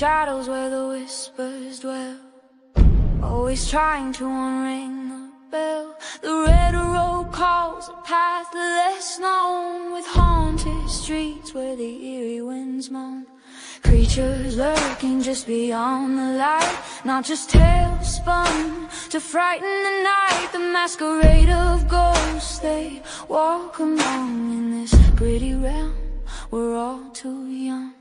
shadows where the whispers dwell, always trying to unring the bell. The red road calls a path less known, with haunted streets where the eerie winds moan. Creatures lurking just beyond the light, not just tales spun to frighten the night. The masquerade of ghosts, they walk along in this gritty realm. We're all too young.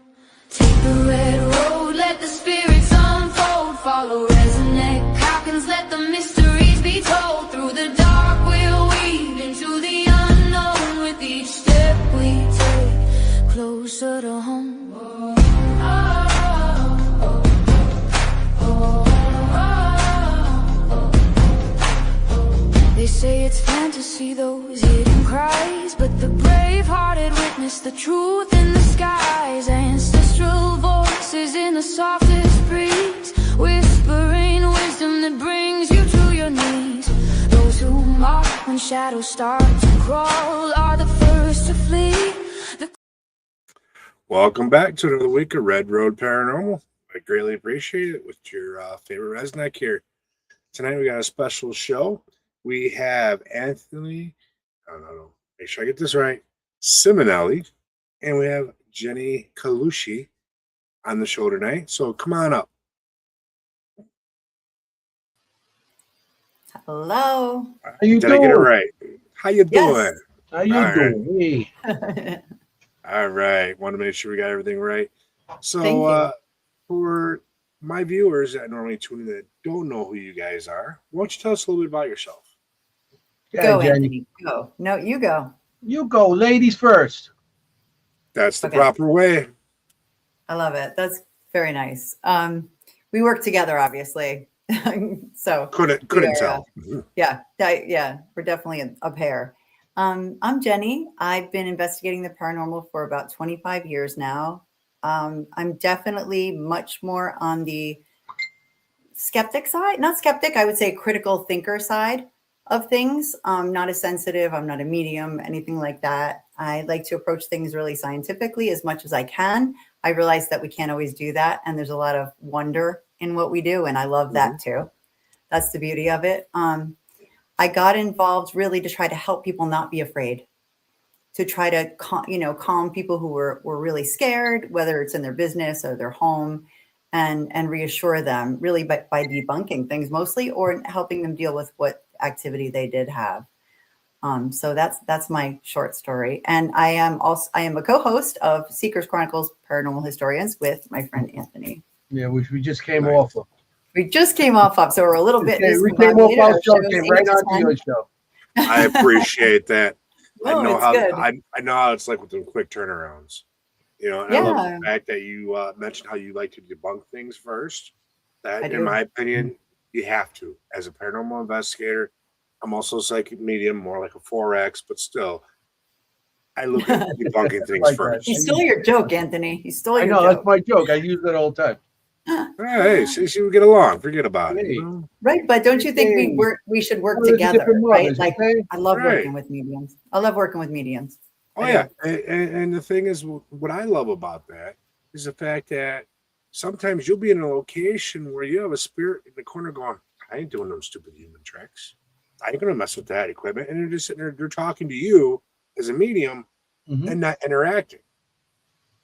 Take the red road, let the spirits unfold. Follow RezNeck Calkins, let the mysteries be told. Through the dark we'll weave into the unknown. With each step we take closer to home. They say it's fantasy, those hidden cries, but the brave-hearted witness the truth in the skies. Ancestral voices in the softest breeze, whispering wisdom that brings you to your knees. Those who mark when shadows start to crawl are the first to flee. Welcome back to another week of Red Road Paranormal. I greatly appreciate it with your favorite RezNeck here. Tonight we got a special show. We have Anthony, make sure I get this right, Simonelli, and we have Jennie Collucci on the show tonight. So come on up. Hello. How you Did doing? I get it right? How you doing? How you doing? Right. All right. Want to make sure we got everything right. So for my viewers that normally tune in that don't know who you guys are, why don't you tell us a little bit about yourself? Go, Anthony. Go. No, you go. You go. Ladies first. That's the proper way. I love it. That's very nice. We work together, obviously. So couldn't tell. Yeah, we're definitely a pair. I'm Jennie. I've been investigating the paranormal for about 25 years now. I'm definitely much more on the skeptic side. Not skeptic, I would say critical thinker side of things. I'm not a sensitive, I'm not a medium, anything like that. I like to approach things really scientifically as much as I can. I realize that we can't always do that, and there's a lot of wonder in what we do, and I love that too. That's the beauty of it. I got involved really to try to help people not be afraid, to try to calm people who were really scared, whether it's in their business or their home, and reassure them really by debunking things mostly, or helping them deal with what activity they did have. So that's my short story. And I am a co-host of Seekers Chronicles Paranormal Historians with my friend Anthony. Yeah, which we just came off of. We just came off of, so we're a little bit. We came off our show, came right on to your show. I appreciate that. Oh, I know how it's like with the quick turnarounds. You know, and I love the fact that you mentioned how you like to debunk things first. That, in my opinion, you have to. As a paranormal investigator, I'm also a psychic medium, more like a 4X, but still, I look at debunking things first. He stole your joke, Anthony. He stole your joke. I know, that's my joke. I use it all the time. Hey, see, we get along. Forget about it. Right, but don't you think we should work together, right? Like, I love working with mediums. I love working with mediums. Oh, yeah. And the thing is, what I love about that is the fact that sometimes you'll be in a location where you have a spirit in the corner going, I ain't doing those stupid human tricks. I ain't going to mess with that equipment. And they're just sitting there, they're talking to you as a medium and not interacting.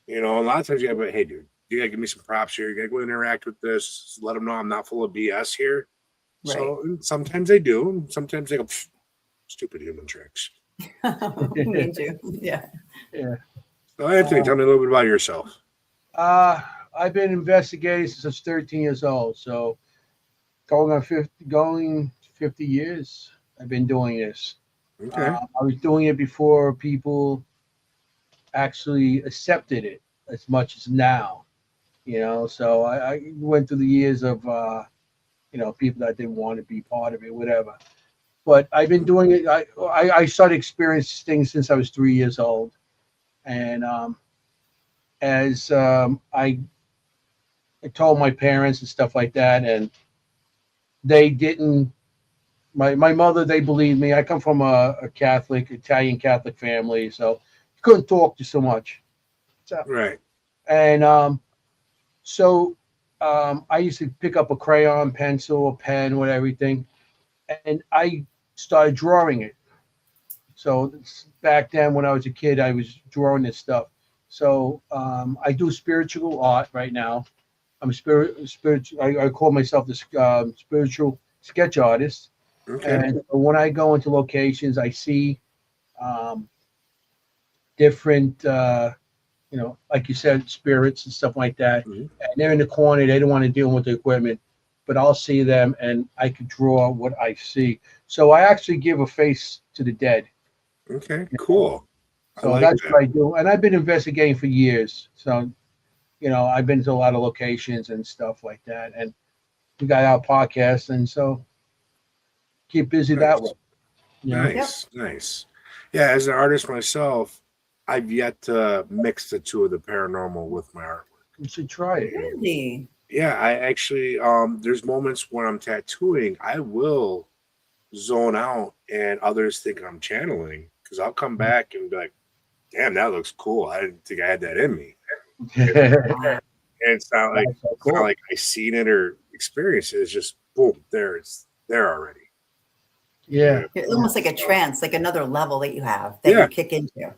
You know, a lot of times you have, hey, dude, you got to give me some props here. You got to go interact with this. Let them know I'm not full of BS here. Right. So sometimes they do. And sometimes they go, stupid human tricks. Me too. Yeah. So Anthony, tell me a little bit about yourself. I've been investigating since I was 13 years old. So going 50 years, I've been doing this. Okay. I was doing it before people actually accepted it as much as now. You know, so I went through the years of, people that didn't want to be part of it, whatever. But I've been doing it. I started experiencing things since I was 3 years old. And as I told my parents and stuff like that, and they didn't, my mother, they believed me. I come from a Italian Catholic family, so couldn't talk to so much. So, right. And so I used to pick up a crayon, pencil, a pen, with everything, and I started drawing it. So back then, when I was a kid, I was drawing this stuff. So I do spiritual art right now. I'm a spiritual. I call myself the spiritual sketch artist. Okay. And when I go into locations, I see different, like you said, spirits and stuff like that. Mhm. And they're in the corner. They don't want to deal with the equipment, but I'll see them and I can draw what I see. So I actually give a face to the dead. Okay. Cool. I So like that's that. what I do. And I've been investigating for years. So, I've been to a lot of locations and stuff like that. And we got our podcast. And so keep busy that way. Nice. Nice. Yeah. As an artist myself, I've yet to mix the two of the paranormal with my artwork. You should try it. Really? Yeah, I actually there's moments when I'm tattooing, I will zone out and others think I'm channeling because I'll come back and be like, damn, that looks cool. I didn't think I had that in me. And it's not like That's so it's not cool. like I seen it or experienced it. It's just boom, there it's there already. Yeah. It's almost like a trance, like another level that you have that Yeah. you kick into.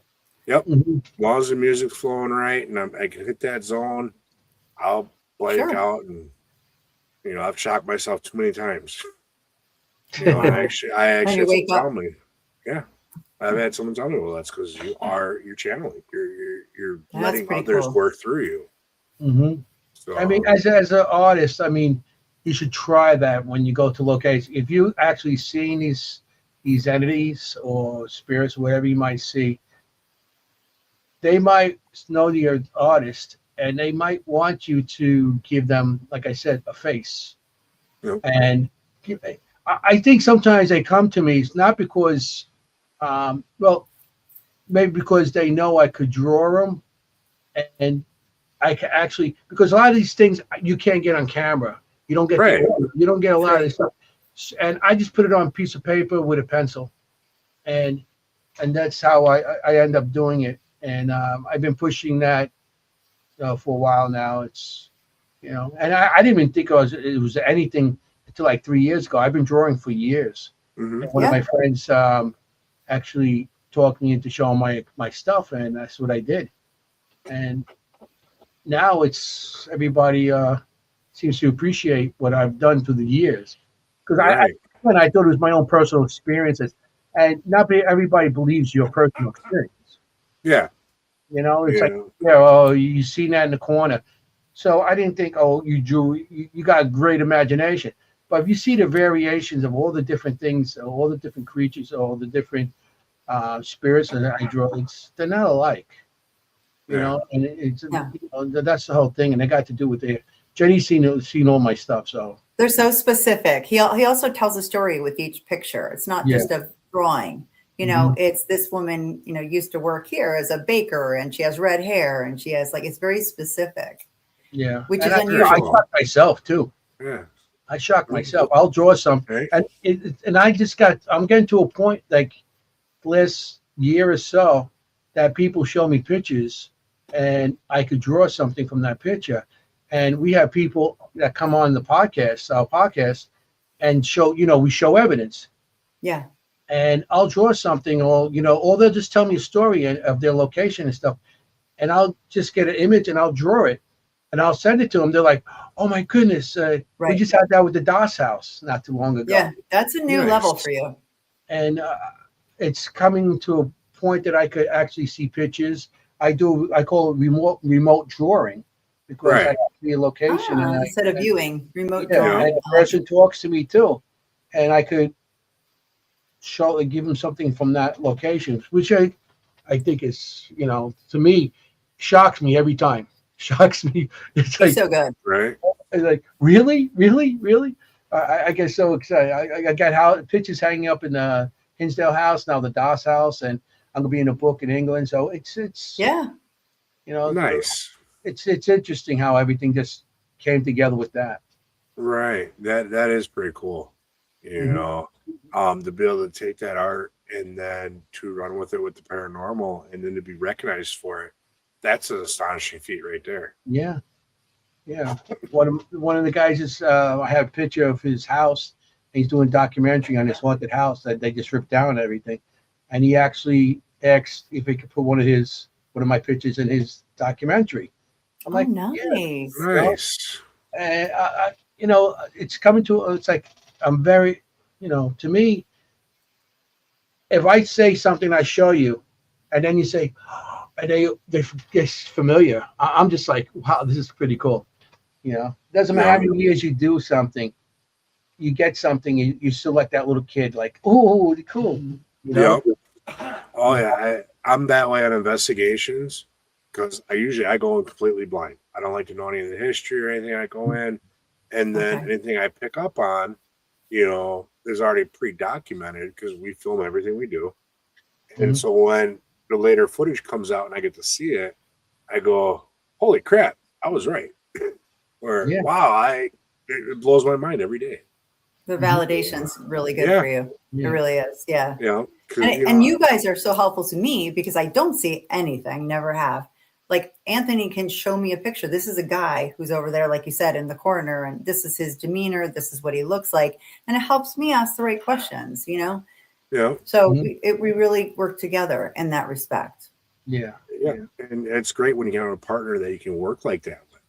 Yep. Mhm. As long as the music's flowing right and I can hit that zone, I'll blank Sure. out and I've shocked myself too many times. I actually you had someone wake up. tell me, yeah, I've had someone tell me, well, that's because you're channeling, you're That's letting pretty others cool. work through you. Mhm. So I mean, as an artist, I mean, you should try that when you go to locations. If you actually seen these entities or spirits, whatever you might see, they might know you're an artist, and they might want you to give them, like I said, a face. Yep. And I think sometimes they come to me, it's not because, well, maybe because they know I could draw them, and I can actually, because a lot of these things you can't get on camera. You don't get Right. you don't get a lot of Right. this stuff. And I just put it on a piece of paper with a pencil, and that's how I end up doing it. And I've been pushing that for a while now. It's and I didn't even think it was anything until like 3 years ago. I've been drawing for years. Mhm. And one of my friends actually talked me into showing my stuff, and that's what I did. And now it's everybody seems to appreciate what I've done through the years, because Right. I thought it was my own personal experiences, and not everybody believes your personal experience. Yeah. It's like, Yeah. oh, you seen that in the corner. So I didn't think, oh, you drew, you got a great imagination. But if you see the variations of all the different things, all the different creatures, all the different spirits that I draw, they're not alike. Yeah. And it's Yeah. that's the whole thing, and they got to do with it. Jennie's seen all my stuff, so They're so specific. He also tells a story with each picture. It's not Yeah. just a drawing. It's this woman, used to work here as a baker, and she has red hair, and she has it's very specific, yeah. which And is I unusual. shock myself too. Yeah. I shock myself. I'll draw something, Right. and I'm getting to a point like last year or so that people show me pictures, and I could draw something from that picture. And we have people that come on our podcast, and show, we show evidence. Yeah. And I'll draw something, or they'll just tell me a story of their location and stuff, and I'll just get an image and I'll draw it, and I'll send it to them. They're like, "Oh my goodness, we Right. just had that with the DOS house not too long ago." Yeah. That's a new Nice. level for you. And it's coming to a point that I could actually see pictures. I call it remote drawing, because I Right. see a location and Instead of viewing, remote yeah, drawing. and the person talks to me too, and I could give them something from that location, which I think is, to me, shocks me every time. Shocks me. It's You're like, so good. Right. it's like, really, really, really. I get so excited. I got pictures hanging up in the Hinsdale house, now the DOS house, and I'm gonna be in a book in England. So it's Yeah. Nice. It's interesting how everything just came together with that. Right. That is pretty cool. To be able to take that art and then to run with it with the paranormal and then to be recognized for it. That's an astonishing feat right there. Yeah. Yeah. One of the guys is I have a picture of his house. He's doing a documentary on this haunted house that they just ripped down and everything. And he actually asked if he could put one of my pictures in his documentary. I'm like, nice. Yeah. Nice. And it's coming to, it's like, I'm very, to me, if I say something, I show you, and then you say, and they get familiar. I'm just like, wow, this is pretty cool. Doesn't matter how many years you do something, you get something, you still like that little kid, like, oh, cool. Yep. Oh yeah, I'm that way on investigations because I go in completely blind. I don't like to know any of the history or anything. I go in, and then anything I pick up on, there's already pre-documented because we film everything we do. And so when the later footage comes out and I get to see it, I go, holy crap, I was right. Or wow, it blows my mind every day. The validation's really good for you. It really is. Yeah. Yeah. And you guys are so helpful to me because I don't see anything, never have. Like Anthony can show me a picture. This is a guy who's over there, like you said, in the corner, and this is his demeanor. This is what he looks like. And it helps me ask the right questions, Yeah. So we really work together in that respect. Yeah. And it's great when you have a partner that you can work like that with.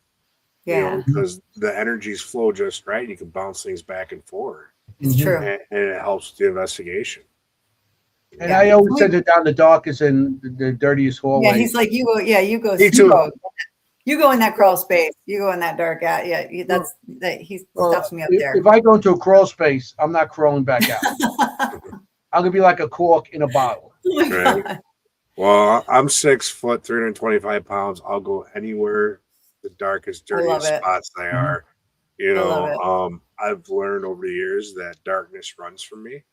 Yeah. Because the energies flow just right. You can bounce things back and forward. It's true. And it helps the investigation. And I always send it down the darkest and the dirtiest hallway. Yeah, he's like, you go. Yeah, you go. Me too. You go in that crawl space. You go in that dark. Yeah, he stops me up there. If I go into a crawl space, I'm not crawling back out. I'm gonna be like a cork in a bottle. Right. Well, I'm 6 foot, 325 pounds. I'll go anywhere the darkest, dirtiest spots they are. I've learned over the years that darkness runs from me.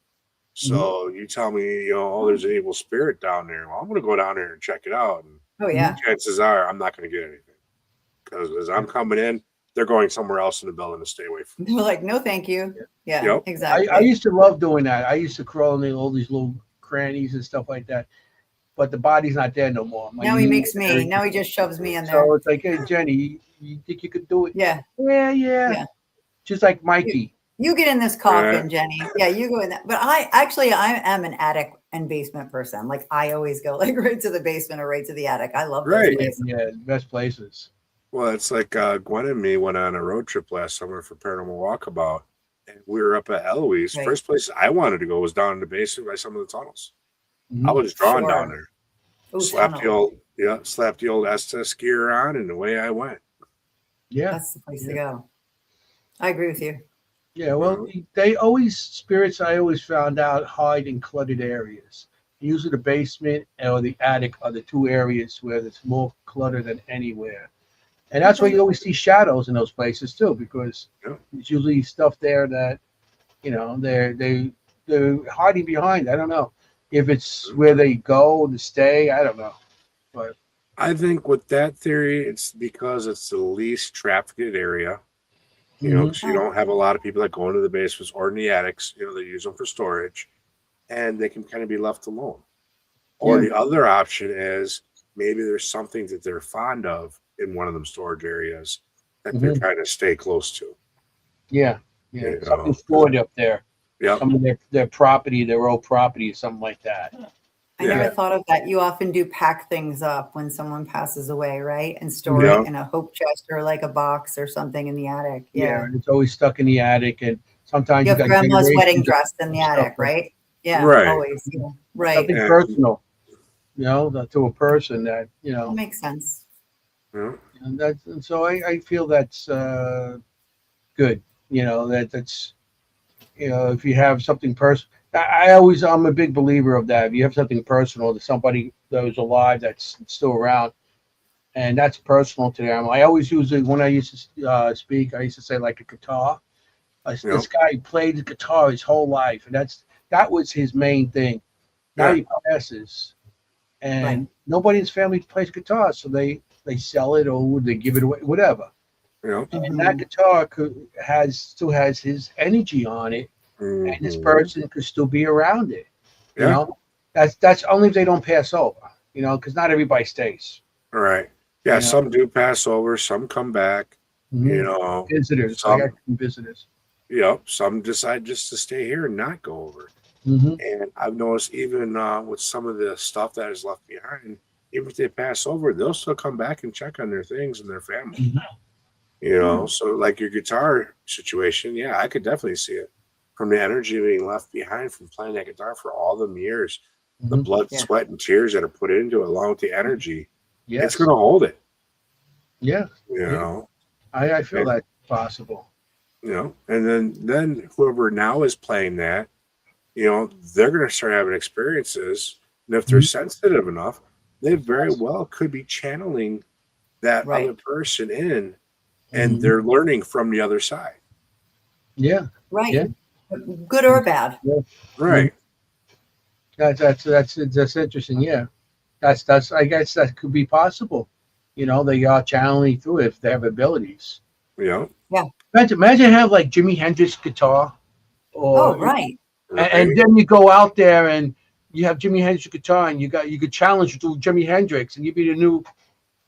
So you tell me, there's an evil spirit down there. Well, I'm going to go down there and check it out. And chances are I'm not going to get anything because as I'm coming in, they're going somewhere else in the building to stay away from me. They're like, no, thank you. Yeah, exactly. I used to love doing that. I used to crawl in all these little crannies and stuff like that. But the body's not there no more. Now he makes me. Now he just shoves me in there. So it's like, hey, Jenny, you think you could do it? Yeah. Yeah. Just like Mikey. You get in this coffin, Jenny. Yeah, you go in that. But I am an attic and basement person. Like I always go like right to the basement or right to the attic. I love those places. Yeah, best places. Well, it's like Gwen and me went on a road trip last summer for Paranormal Walkabout, and we were up at Eloise. Right. First place I wanted to go was down in the basement by some of the tunnels. I was drawn down there. Ooh, slapped the old Estes gear on, and away I went. Yeah, that's the place to go. I agree with you. Yeah, well, spirits I always found out hide in cluttered areas. Usually the basement or the attic are the two areas where there's more clutter than anywhere. And that's why you always see shadows in those places too, because there's usually stuff there that, they're hiding behind. I don't know if it's where they go to stay. I don't know. But I think with that theory, it's because it's the least trafficked area. Because you don't have a lot of people that go into the basements or in the attics. They use them for storage, and they can kind of be left alone. Or the other option is maybe there's something that they're fond of in one of them storage areas that they're trying to stay close to. Yeah. Something stored up there. Yeah. Some of their property, their old property, or something like that. I never thought of that. You often do pack things up when someone passes away, right? And store it in a hope chest or like a box or something in the attic. Yeah, and it's always stuck in the attic. And sometimes you have grandma's wedding dress in the attic, right? Yeah, right. Always. Yeah. Right. Something personal, to a person that, That makes sense. Yeah. And so I feel that's good, that's, if you have something personal. I'm a big believer of that. If you have something personal to somebody that was alive that's still around, and that's personal to them. I always use it when I used to speak. I used to say like a guitar. This guy played the guitar his whole life, and that was his main thing. Now he passes, and nobody in his family plays guitar, so they sell it or they give it away, whatever. And that guitar still has his energy on it. And this person could still be around it. That's only if they don't pass over, because not everybody stays. All right. Yeah, some do pass over, some come back. You know, visitors. I got some visitors. Some decide just to stay here and not go over. And I've noticed even with some of the stuff that is left behind, even if they pass over, they'll still come back and check on their things and their family. You know, so like your guitar situation, yeah, I could definitely see it from the energy being left behind from playing that guitar for all them years, the blood, sweat, and tears that are put into it, along with the energy. It's going to hold it. You know, I feel that's possible. You know, and then whoever now is playing that, you know, they're going to start having experiences, and if they're sensitive enough, they very well could be channeling that other person in. And they're learning from the other side. Good or bad. Right. That's interesting. That's I guess that could be possible. You know, they are channeling through it if they have abilities. Imagine have like Jimi Hendrix guitar, or and then you go out there and you have Jimi Hendrix guitar, and you could challenge to Jimi Hendrix, and you be the new.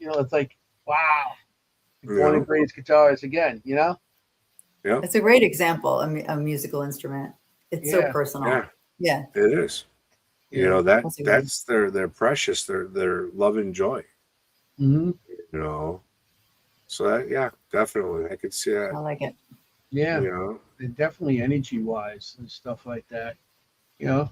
You know, it's like wow. One of the greatest guitarists again, you know? It's a great example, a musical instrument. It's so personal. It is. You know, that's their precious, their love and joy. You know. So that, definitely. I could see that. I like it. Yeah. You know. Definitely energy wise and stuff like that. You know?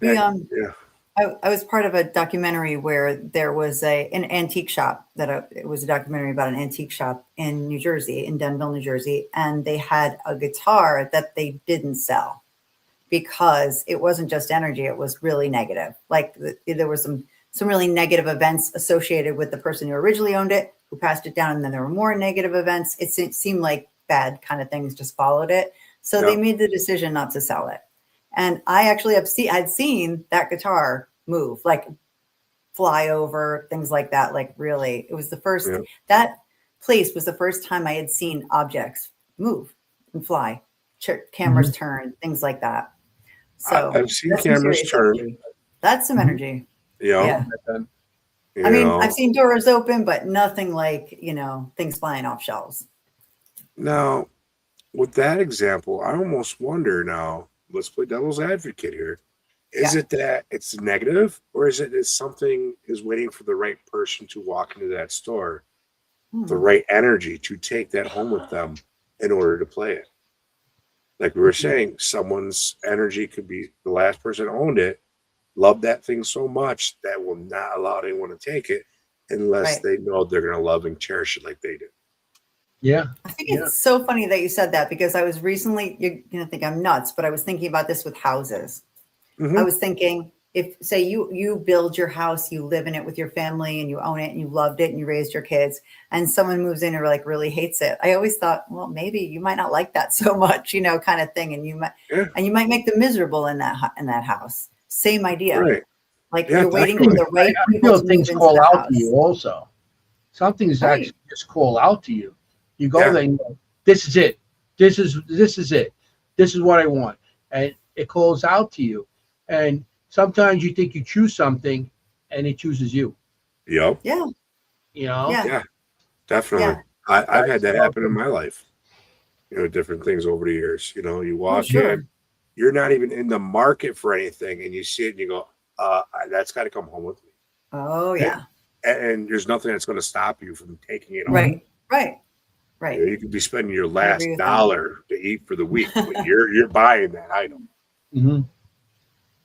I was part of a documentary where there was an antique shop it was a documentary about an antique shop in New Jersey, in Denville, New Jersey. And they had a guitar that they didn't sell because it wasn't just energy. It was really negative. Like there was some really negative events associated with the person who originally owned it, who passed it down. And then there were more negative events. It seemed like bad kind of things just followed it. So they made the decision not to sell it. And I actually I'd seen that guitar move, like fly over, things like that. Like really, it was the first, that place was the first time I had seen objects move and fly, cameras turn, things like that. So I've seen cameras turn. Energy. That's some energy. I mean, I've seen doors open, but nothing like, you know, things flying off shelves. Now, with that example, I almost wonder now, let's play devil's advocate here. Is it that it's negative, or is it that something is waiting for the right person to walk into that store, the right energy to take that home with them in order to play it? Like we were saying, someone's energy could be the last person who owned it, loved that thing so much that will not allow anyone to take it unless they know they're going to love and cherish it like they do. I think it's so funny that you said that, because I was recently, you're going to think I'm nuts, but I was thinking about this with houses. I was thinking, if say you build your house, you live in it with your family and you own it and you loved it and you raised your kids, and someone moves in and like really hates it. I always thought, well, maybe you might not like that so much, you know, kind of thing. And you might make them miserable in that house. Same idea. Like you're waiting for the right people to things call out to you also. Some things actually just call out to you. You go there and go, this is it. This is it. This is what I want. And it calls out to you. And sometimes you think you choose something and it chooses you. Yeah. You know? Yeah, definitely. Yeah. I've had that happen in my life. You know, different things over the years. You know, you walk in, you're not even in the market for anything, and you see it and you go, that's got to come home with me. Oh, yeah. And there's nothing that's going to stop you from taking it home. Right. You know, you could be spending your last dollar to eat for the week, but you're buying that item.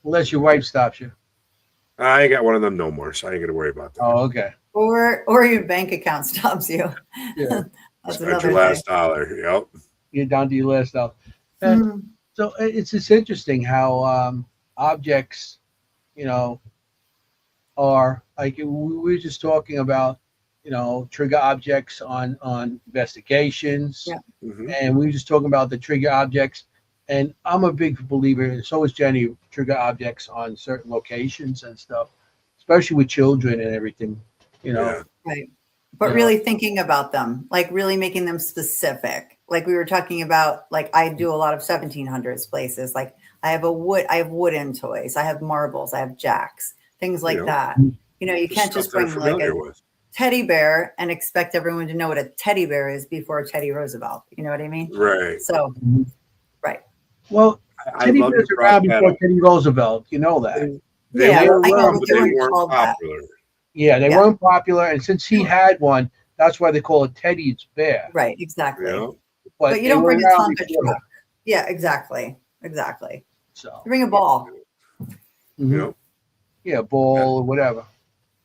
Unless your wife stops you. I ain't got one of them no more, so I ain't gonna worry about that. Oh, okay. Or your bank account stops you. Yeah. That's Spend your last dollar. Yep. You're down to your last dollar. So it's just interesting how objects, you know, are like we were just talking about, you know, trigger objects on investigations. And we were just talking about the trigger objects. And I'm a big believer, and so is Jenny, trigger objects on certain locations and stuff, especially with children and everything, you know. But really thinking about them, like really making them specific. Like we were talking about, like I do a lot of 1700s places. Like I have wooden toys, I have marbles, I have jacks, things like that. You know, you can't just bring like teddy bear and expect everyone to know what a teddy bear is before Teddy Roosevelt. You know what I mean? Right. So, right. Well, I Teddy love Bears you are around brought that before up. Teddy Roosevelt. You know that. They Yeah, were I know, around, but but they they weren't weren't called that. popular. Yeah, they Yeah. weren't popular, and since he had one, that's why they call it Teddy's Bear. Right, exactly. Yeah. But you they don't were bring a around Tonka before truck. Yeah, exactly. Exactly. So, You bring a ball. You know. yeah, ball or whatever.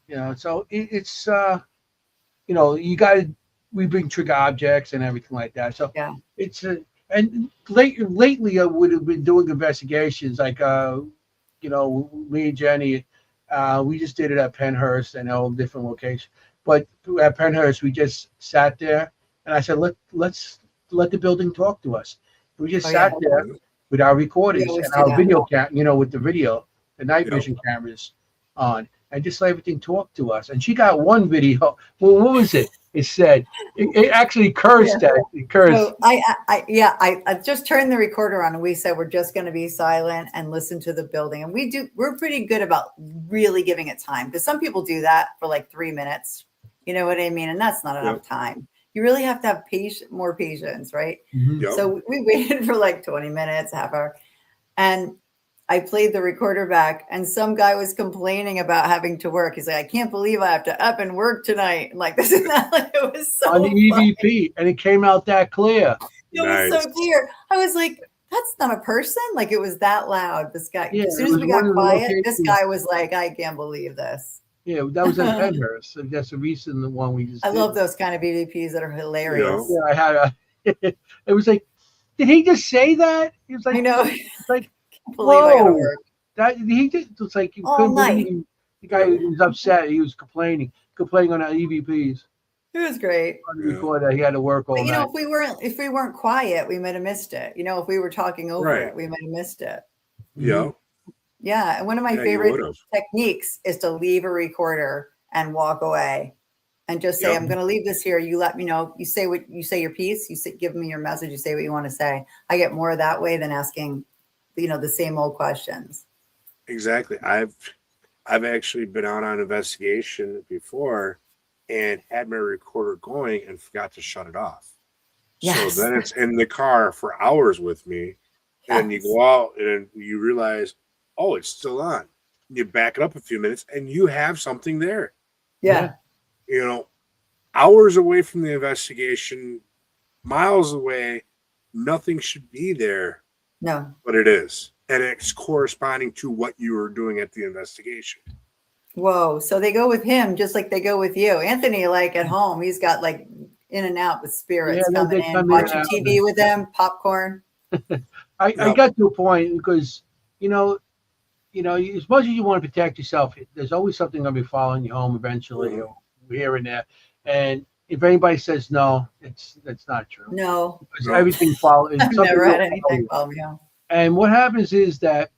You know, so it's you know, we bring trigger objects and everything like that. So Yeah. it's and lately I would have been doing investigations like you know, me and Jenny, we just did it at Penhurst and all different locations. But at Penhurst, we just sat there and I said, let's let the building talk to us. We just sat there with our recorders always and do our that. video you know, with the video, the night Yep. vision cameras on, and just let everything talk to us. And she got one video. Well, what was it? It said it actually cursed at it cursed. So I just turned the recorder on and we said we're just going to be silent and listen to the building. And we're pretty good about really giving it time, because some people do that for like 3 minutes. You know what I mean? And that's not enough time. You really have to have more patience, right? Yep. So we waited for like 20 minutes, half hour, and I played the recorder back, and some guy was complaining about having to work. He's like, I can't believe I have to up and work tonight. I'm like, this is not like, it was so on the funny. EVP, and it came out that clear. It was so clear. I was like, that's not a person. Like, it was that loud. This guy, Yeah, as soon it as was we got one of the quiet, locations. this guy was like, I can't believe this. Yeah, that was at Penhurst. So that's the recent one we just I did. love those kind of EVPs that are hilarious. Yeah, I had a it was like, did he just say that? He was like, I know. it's like, Can't believe I gotta whoa. work. That he just was like, you All couldn't night. believe the guy was upset. He was complaining on our EVPs. It was great. On the recorder, he had to work all But you night. know, if we weren't quiet, we might have missed it. You know, if we were talking over it, we might have missed it. Yeah. Yeah. And one of my Yeah, you favorite would've. techniques is to leave a recorder and walk away and just say, Yep. I'm going to leave this here. You let me know. You say your piece. Give me your message. You say what you want to say. I get more that way than asking, you know, the same old questions. Exactly. I've actually been out on investigation before and had my recorder going and forgot to shut it off. Yes. So then it's in the car for hours with me. And you go out and you realize, oh, it's still on. You back it up a few minutes and you have something there. Yeah. You know, hours away from the investigation, miles away, nothing should be there. No. But it is. And it's corresponding to what you were doing at the investigation. Whoa. So they go with him just like they go with you. Anthony, like at home, he's got like in and out with spirits coming in, watching TV with them, popcorn. I got to a point because, you know, as much as you want to protect yourself, there's always something going to be following you home eventually, or here and there. And if anybody says no, that's not true. No. Because everything follows. I've never had anything follow me home. And what happens is that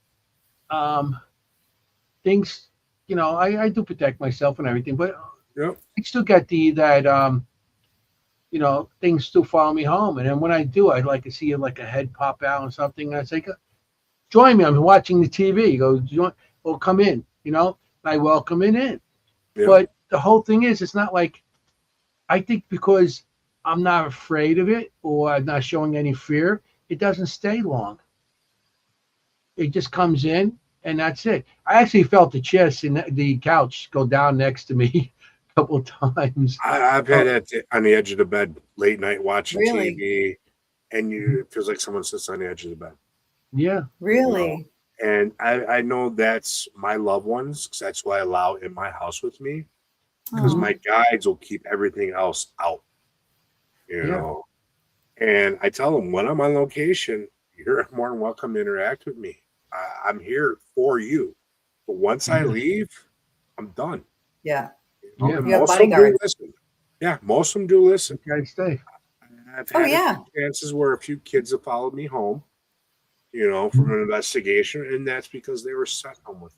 things, you know, I do protect myself and everything, but I still get that you know, things still follow me home. And then when I do, I'd like to see like a head pop out or something. And I say, join me. I'm watching the TV. He goes, well, come in, you know, and I welcome it in. Yeah. But the whole thing is, it's not like, I think because I'm not afraid of it or I'm not showing any fear, it doesn't stay long. It just comes in and that's it. I actually felt the chest in the couch go down next to me a couple of times. I've had that on the edge of the bed late night watching TV, and it feels like someone sits on the edge of the bed. Yeah. Really? You know? And I know that's my loved ones, because that's what I allow in my house with me, because my guides will keep everything else out. You know? And I tell them, when I'm on location, you're more than welcome to interact with me. I'm here for you. But once I leave, I'm done. Yeah. You know? Most of them do listen. Yeah, most of them do listen. Gotta stay. I've had chances where a few kids have followed me home, you know, from an investigation, and that's because they were sent home with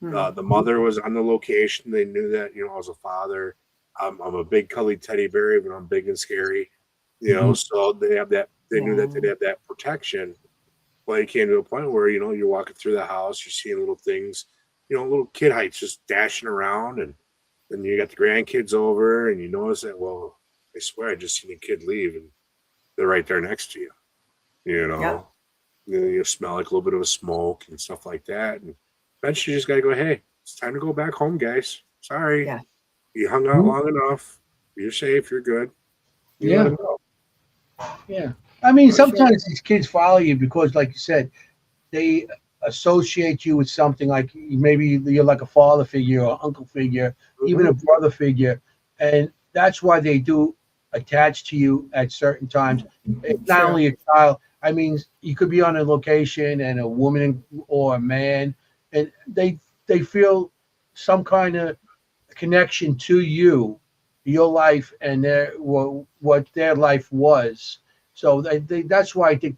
me. The mother was on the location. They knew that, you know, I was a father. I'm a big cuddly teddy bear, even I'm big and scary, you know, so they have that. They knew that they'd have that protection. Well, it came to a point where, you know, you're walking through the house, you're seeing little things, you know, little kid heights just dashing around, and then you got the grandkids over, and you notice that, well, I swear I just seen a kid leave, and they're right there next to you. You know, Yeah. you smell like a little bit of a smoke and stuff like that, and eventually you just got to go, hey, it's time to go back home, guys. Sorry, Yeah. you hung out long enough. You're safe. You're good. You Yeah. let them go. Yeah. I mean, For sure. sometimes these kids follow you because, like you said, they associate you with something like maybe you're like a father figure or uncle figure, even a brother figure. And that's why they do attach to you at certain times. It's not True. only a child. I mean, you could be on a location and a woman or a man, and they feel some kind of connection to you, your life, and their what their life was. So that's why I think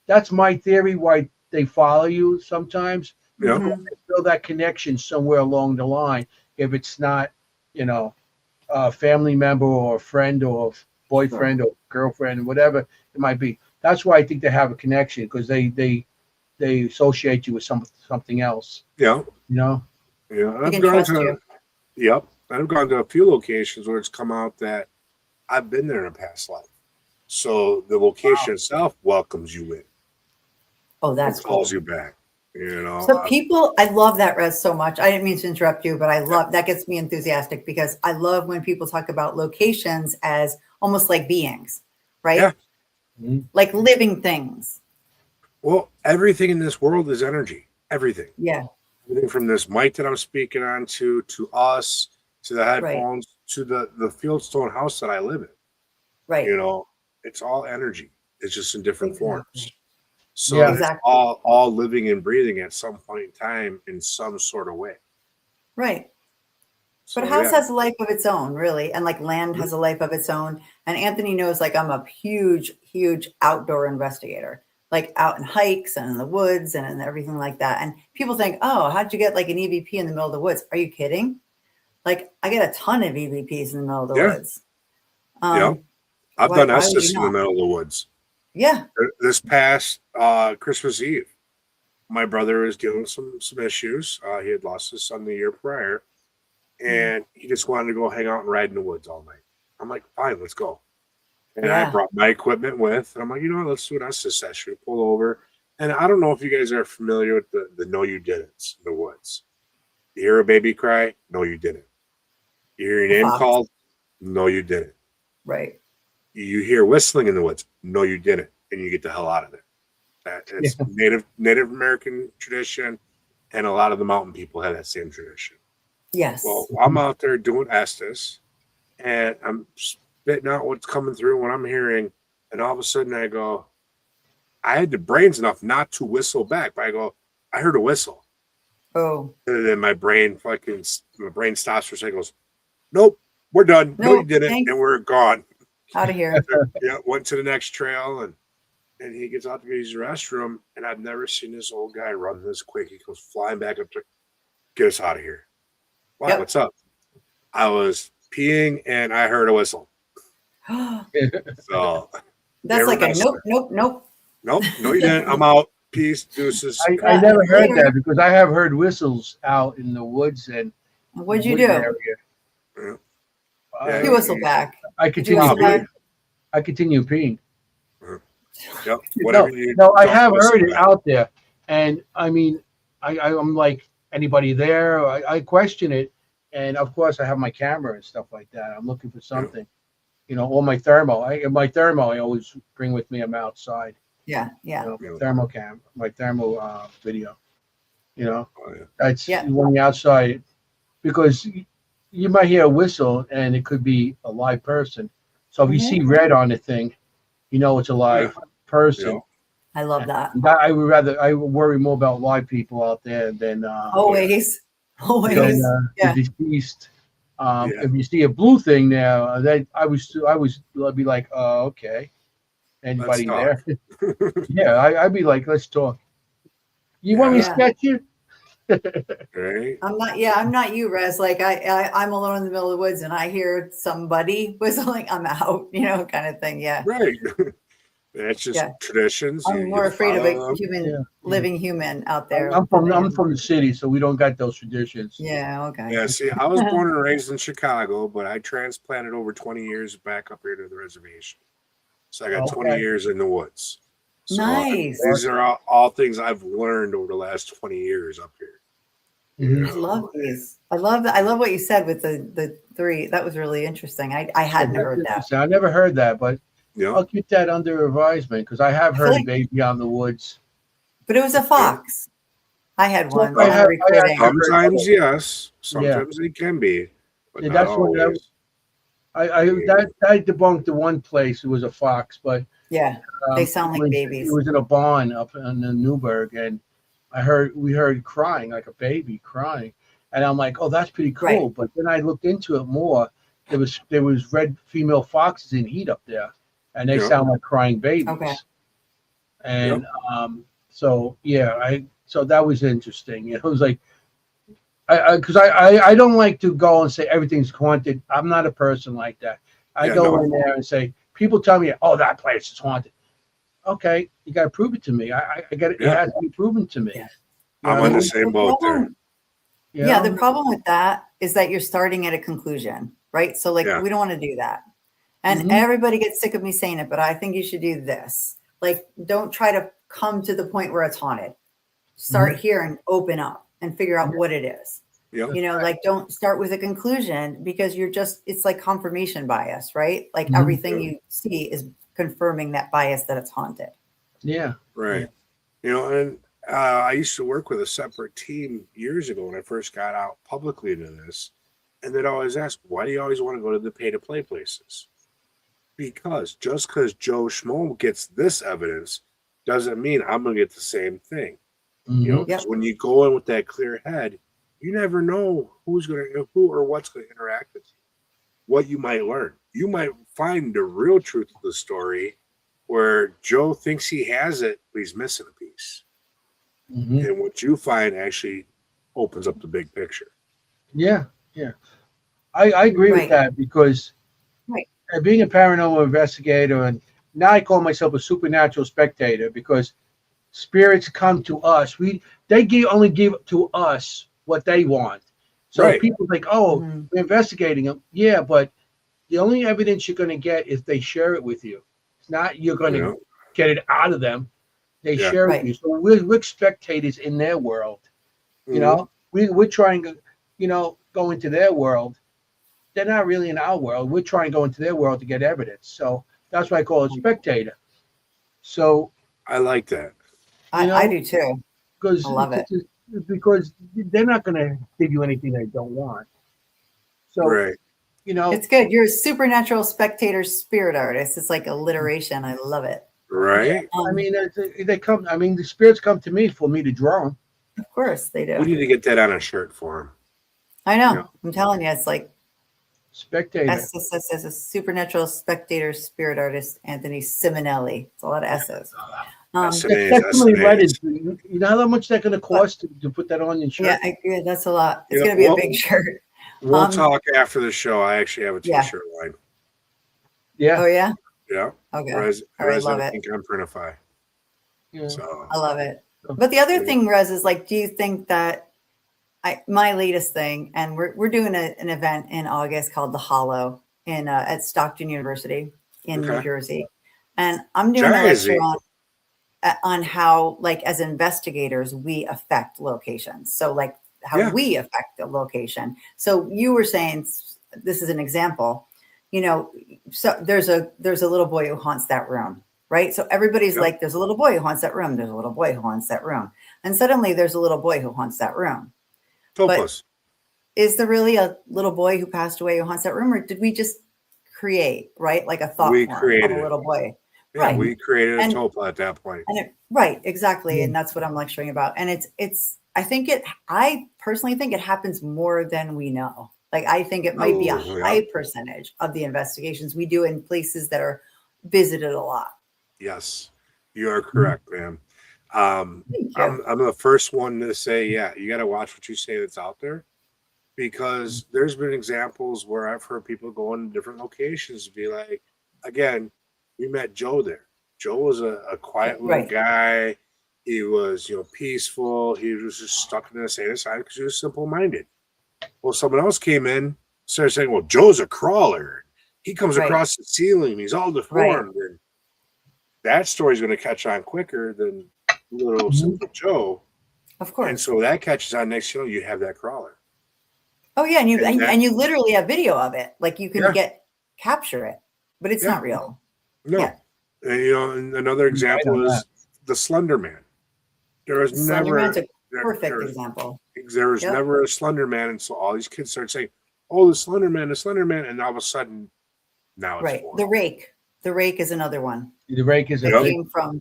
that's my theory why they follow you sometimes. Yeah. Mhm. They feel that connection somewhere along the line. If it's not, a family member or a friend or boyfriend or girlfriend, whatever it might be. That's why I think they have a connection because they associate you with something else. Yeah. You know. Yeah. They can trust you. Yep. I've gone to a few locations where it's come out that I've been there in a past life. So the location itself welcomes you in. Oh, that's It cool. calls you back. So people, I love that, Rez, so much. I didn't mean to interrupt you, but I love that gets me enthusiastic because I love when people talk about locations as almost like beings, right? Yeah. Mhm. Like living things. Well, everything in this world is energy. Everything. Yeah. Everything from this mic that I'm speaking on to us, to the headphones, to the fieldstone house that I live in. Right. It's all energy. It's just in different forms. Exactly. So Yeah. it's Exactly. all living and breathing at some point in time in some sort of way. Right. So, But house yeah. has a life of its own, really. And like land has a life of its own. And Anthony knows like I'm a huge, huge outdoor investigator, like out in hikes and in the woods and everything like that. And people think, oh, how'd you get like an EVP in the middle of the woods? Are you kidding? Like I get a ton of EVPs in the middle of the Yeah. woods. Yeah. I've why done would Estes you in the not? middle of the woods. Yeah. This past Christmas Eve, my brother was dealing with some issues. He had lost his son the year prior, and he just wanted to go hang out and ride in the woods all night. I'm like, fine, let's go. And I Yeah. brought my equipment with, and I'm like, you know what, let's do an Estes session. Pull over. And I don't know if you guys are familiar with the no you didn't in the woods. You hear a baby cry? No, you didn't. You hear your A name fox. called? No, you didn't. Right. You hear whistling in the woods? No, you didn't. And you get the hell out of there. It's Native American tradition, and a lot of the mountain people have that same tradition. Yes. Well, I'm out there doing Estes, and I'm spitting out what's coming through, what I'm hearing, and all of a sudden I go, I had the brains enough not to whistle back, but I go, I heard a whistle. Oh. And then my brain stops for a second, goes, nope, we're done. No, you Nope, didn't, thanks. and we're gone. Out of here. Yeah, went to the next trail, and he gets out to use the restroom, and I've never seen this old guy run this quick. He goes flying back up to get us out of here. Wow, Yep. what's up? I was peeing, and I heard a whistle. So That's like a nice. nope. Nope, no, you didn't. I'm out. Peace, deuces. I never heard Later. that because I have heard whistles out in the woods and What'd you woods do? area. Yeah. I- You whistle back. I Did you continue. whistle Probably. back? I continue peeing. Yep. Whatever No, you no, I don't have whistle heard it back. out there, and I mean, I'm like anybody there. I question it, and of course, I have my camera and stuff like that. I'm looking for something, or my thermal. I always bring with me. I'm outside. Yeah. Yeah. Yeah. Thermal cam, my thermal video. Oh, yeah. That's Yeah. when you're outside, because you might hear a whistle and it could be a live person. So if you see red on the thing, you know it's a live person. Yeah. I love that. I worry more about live people out there than Always. Always. than Yeah. the deceased. Yeah. If you see a blue thing there, that I'd be like, oh, okay. Anybody Let's there? Yeah, I'd be like, let's talk. You want me to Yeah. sketch you? Right? I'm not you, Rez. Like I'm alone in the middle of the woods and I hear somebody whistling, I'm out, kind of thing. Yeah. Right. That's just Yeah. traditions. I'm more afraid of follow a them. human, Yeah. living human out there. I'm from the city, so we don't got those traditions. Yeah, okay. Yeah, see, I was born and raised in Chicago, but I transplanted over 20 years back up here to the reservation. So I got 20 Okay. years in the woods. So Nice. these are all things I've learned over the last 20 years up here. Mhm. I love these. I love what you said with the three. That was really interesting. I hadn't That's heard that. interesting. I never heard that, but Yeah. I'll keep that under advisement because I have I feel heard like- Baby on the Woods. But it was a fox. I had one I on have- a recording. Sometimes yes, sometimes they can be, but Yeah, not that's what always. I debunked the one place. It was a fox, but Yeah, they sound like babies. It was in a barn up in the Newburgh, and we heard crying like a baby crying, and I'm like, oh, that's pretty cool. Right. But then I looked into it more. There was red female foxes in heat up there, and they Yeah. sound like crying babies. Okay. And so yeah, so that was interesting. It was like because I don't like to go and say everything's haunted. I'm not a person like that. I go in there and say, people tell me, oh, that place is haunted. Okay, you got to prove it to me. I got it. It has to be proven to me. Yeah. I'm on the same boat there. You Yeah, know? the problem with that is that you're starting at a conclusion, right? So like we don't want to do that. And everybody gets sick of me saying it, but I think you should do this. Like, don't try to come to the point where it's haunted. Start here and open up and figure out what it is. Yeah. You know, like don't start with a conclusion because it's like confirmation bias, right? Like everything you see is confirming that bias that it's haunted. Yeah. Right. You know, and I used to work with a separate team years ago when I first got out publicly into this. And they'd always ask, why do you always want to go to the pay-to-play places? Because just because Joe Schmo gets this evidence doesn't mean I'm going to get the same thing. You know, because when you go in with that clear head, you never know who or what's going to interact with you, what you might learn. You might find the real truth of the story where Joe thinks he has it, but he's missing a piece. And what you find actually opens up the big picture. Yeah. Yeah. I agree with that because being a paranormal investigator, and now I call myself a supernatural spectator because spirits come to us. They only give to us what they want. So people think, oh, we're investigating them. Yeah, but the only evidence you're going to get is they share it with you. It's not you're going to get it out of them. They share it with you. So we're spectators in their world. You know, we're trying to, go into their world. They're not really in our world. We're trying to go into their world to get evidence. So that's why I call it spectator. So I like that. I do too. Because I love it. Because they're not going to give you anything they don't want. So, it's good. You're a supernatural spectator spirit artist. It's like alliteration. I love it. Right. I mean, they come. I mean, the spirits come to me for me to draw them. Of course they do. We need to get that on a shirt for him. I know. Yeah. I'm telling you, it's like spectator. SSS as a supernatural spectator spirit artist, Anthony Simonelli. It's a lot of S's. You know how much that's going to cost to put that on your shirt? Yeah, I agree. That's a lot. It's going to be a big shirt. We'll talk after the show. I actually have a t-shirt line. Yeah. Oh, yeah? Yeah. Okay. I love it. Think I'm Printify. Yeah. So I love it. But the other thing, Rez, is like, do you think that my latest thing, and we're doing an event in August called The Hollow at Stockton University in New Jersey. And I'm doing a lecture on how, like, as investigators, we affect locations. So, like, how we affect the location. So you were saying, this is an example, so there's a little boy who haunts that room, right? So everybody's like, there's a little boy who haunts that room. There's a little boy who haunts that room. And suddenly there's a little boy who haunts that room. But is there really a little boy who passed away who haunts that room? Or did we just create, right? Like a thought form of a little boy. Yeah, right. We created a Topa at that point. And exactly. And that's what I'm lecturing about. And I personally think it happens more than we know. Like, I think it might be a high percentage of the investigations we do in places that are visited a lot. Yes, you are correct, ma'am. I'm the first one to say, you got to watch what you say that's out there, because there's been examples where I've heard people go in different locations and be like, again, we met Joe there. Joe was a quiet little Right. guy. He was, peaceful. He was just stuck in the sane aside because he was simple-minded. Well, someone else came in, started saying, well, Joe's a crawler. He comes Right. across the ceiling. He's all deformed. And that story's going to catch on quicker than little simple Joe. Of course. And so that catches on. Next you have that crawler. Oh yeah, And and you literally have video of it. Like you can capture it, but it's Yeah. not real. No. Yeah. And another example is the Slender Man. There was Slender never Man's a perfect example. There was never a Slender Man, and so all these kids started saying, "Oh, the Slender Man," and all of a sudden, now it's Right. born. The Rake is another one. The Rake is That came from,